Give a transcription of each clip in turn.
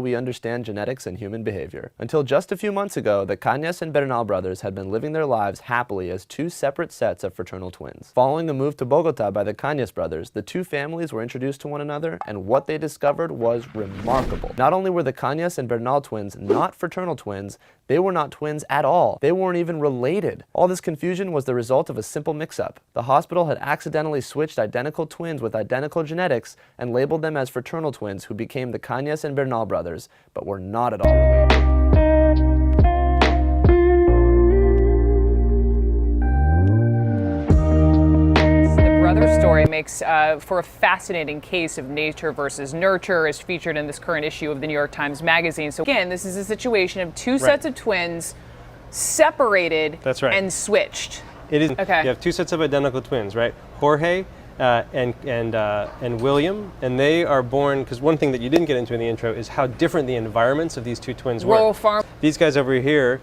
we understand genetics and human behavior. Until just a few months ago, the Cañas and Bernal brothers had been living their lives happily as two separate sets of fraternal twins. Following the move to Bogota by the Cañas brothers, the two families were introduced to one another, and what they discovered was remarkable. Not only were the Cañas and Bernal twins not fraternal twins, they were not twins at all. They weren't even related. All this confusion was the result of a simple mix-up. The hospital had accidentally switched identical twins with identical genetics and labeled them as fraternal twins who became the Cañas and Bernal brothers, but were not at all related. Brother story makes for a fascinating case of nature versus nurture, as featured in this current issue of the New York Times Magazine. So again, this is a situation of two sets of twins separated and switched. It is. Okay. You have two sets of identical twins, right? Jorge and William, and they are born, because one thing that you didn't get into in the intro is how different the environments of these two twins were. Rural farm. These guys over here,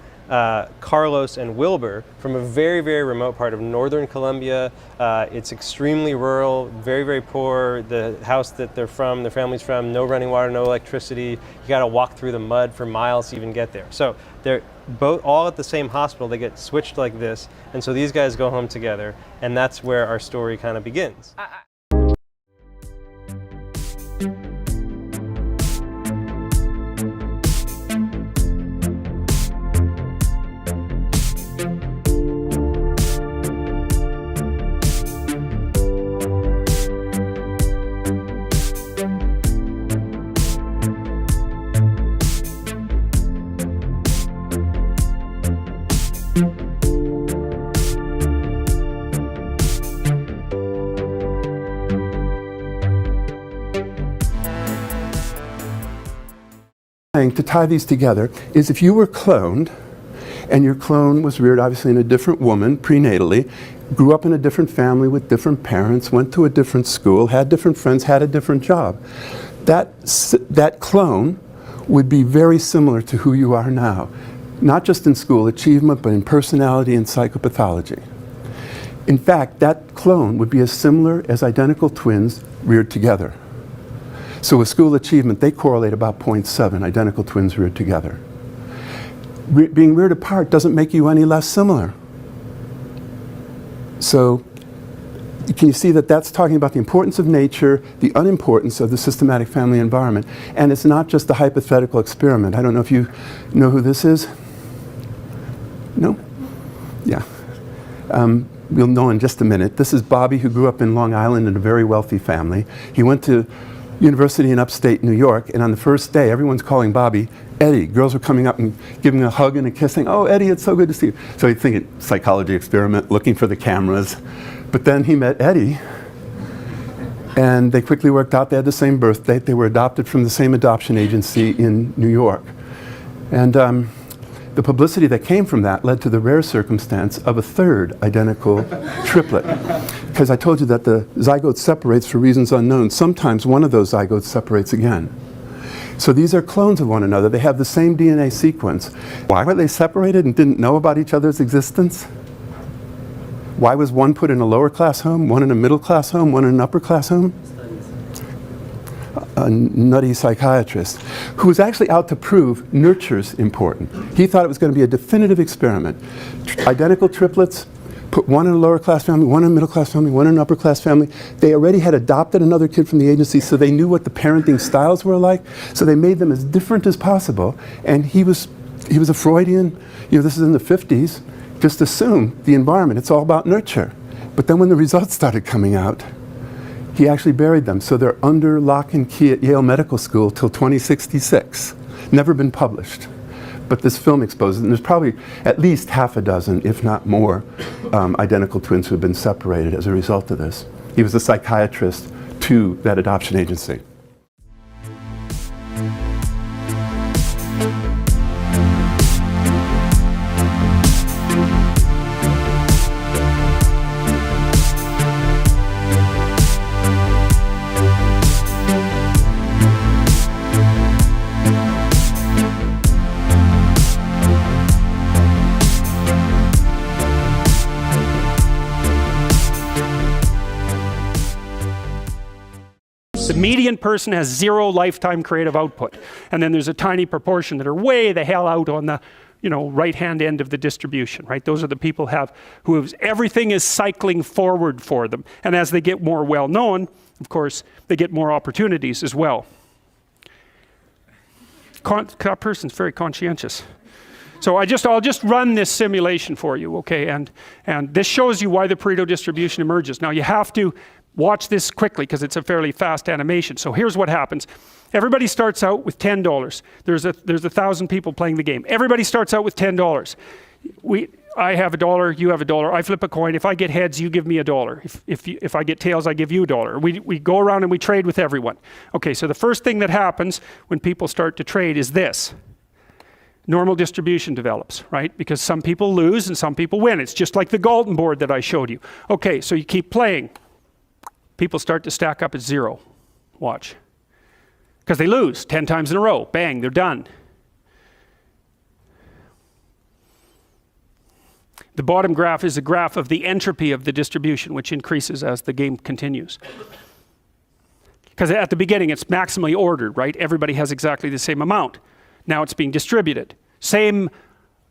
Carlos and Wilbur, from a very, very remote part of northern Colombia. It's extremely rural, very, very poor. The house that they're from, their family's from, no running water, no electricity. You gotta walk through the mud for miles to even get there. So they're both all at the same hospital. They get switched like this, and so these guys go home together, and that's where our story kind of begins. To tie these together is if you were cloned, and your clone was reared obviously in a different woman prenatally, grew up in a different family with different parents, went to a different school, had different friends, had a different job, that clone would be very similar to who you are now, not just in school achievement, but in personality and psychopathology. In fact, that clone would be as similar as identical twins reared together. So with school achievement, they correlate about 0.7, identical twins reared together. Being reared apart doesn't make you any less similar. So can you see that that's talking about the importance of nature, the unimportance of the systematic family environment, and it's not just a hypothetical experiment. I don't know if you know who this is? No? Yeah. You'll know in just a minute. This is Bobby, who grew up in Long Island in a very wealthy family. He went to university in upstate New York, and on the first day, everyone's calling Bobby Eddie. Girls were coming up and giving him a hug and a kiss, saying, "Oh, Eddie, it's so good to see you." So he'd think it's psychology experiment, looking for the cameras. But then he met Eddie, and they quickly worked out they had the same birth date. They were adopted from the same adoption agency in New York. And the publicity that came from that led to the rare circumstance of a third identical triplet. Because I told you that the zygote separates for reasons unknown. Sometimes one of those zygotes separates again. So these are clones of one another. They have the same DNA sequence. Why were they separated and didn't know about each other's existence? Why was one put in a lower class home, one in a middle class home, one in an upper class home? A nutty psychiatrist who was actually out to prove nurture's important. He thought it was going to be a definitive experiment. Identical triplets, put one in a lower class family, one in a middle class family, one in an upper class family. They already had adopted another kid from the agency, so they knew what the parenting styles were like, so they made them as different as possible. And he was a Freudian, this is in the 50s, just assume the environment, it's all about nurture. But then when the results started coming out, he actually buried them, so they're under lock and key at Yale Medical School till 2066. Never been published. But this film exposes it, and there's probably at least half a dozen, if not more, identical twins who have been separated as a result of this. He was a psychiatrist to that adoption agency. median person has 0 lifetime creative output. And then there's a tiny proportion that are way the hell out on the right-hand end of the distribution, right? Those are the people everything is cycling forward for them. And as they get more well-known, of course, they get more opportunities as well. That person's very conscientious. So I'll just run this simulation for you, okay? And this shows you why the Pareto distribution emerges. Now you have to watch this quickly because it's a fairly fast animation. So here's what happens. Everybody starts out with $10. There's 1,000 people playing the game. Everybody starts out with $10. I have $1, you have $1. I flip a coin. If I get heads, you give me $1. If I get tails, I give you $1. We go around and we trade with everyone. Okay, so the first thing that happens when people start to trade is this. Normal distribution develops, right? Because some people lose and some people win. It's just like the Galton board that I showed you. Okay, so you keep playing. People start to stack up at 0. Watch. Because they lose 10 times in a row. Bang, they're done. The bottom graph is a graph of the entropy of the distribution, which increases as the game continues. Because at the beginning, it's maximally ordered, right? Everybody has exactly the same amount. Now it's being distributed. Same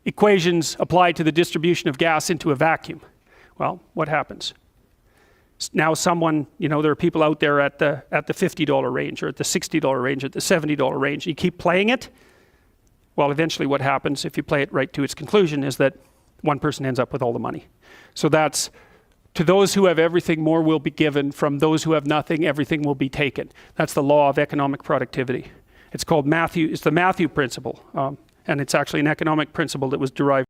equations apply to the distribution of gas into a vacuum. Well, what happens? Now someone, there are people out there at the $50 range or at the $60 range, at the $70 range. You keep playing it. Well, eventually what happens if you play it right to its conclusion is that one person ends up with all the money. So that's, to those who have everything, more will be given. From those who have nothing, everything will be taken. That's the law of economic productivity. It's called it's the Matthew principle. And it's actually an economic principle that was derived.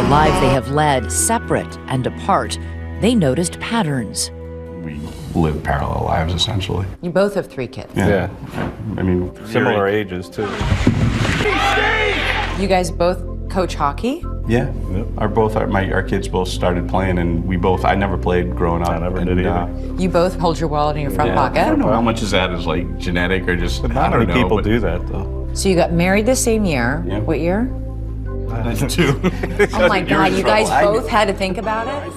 Lives they have led, separate and apart, they noticed patterns. We live parallel lives, essentially. You both have 3 kids. Yeah. I mean, similar ages, too. You guys both coach hockey? Yeah. Our kids both started playing, and I never played growing up. I never did either. You both hold your wallet in your front pocket? I don't know how much of that is like genetic or just, Not many people do that, though. So you got married the same year. Yeah. What year? 2. Oh my God, you guys both had to think about it?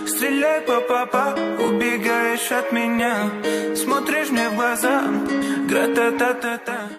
Стреляй, папа, убегаешь от меня, смотришь мне в глаза, гра-та-та-та-та.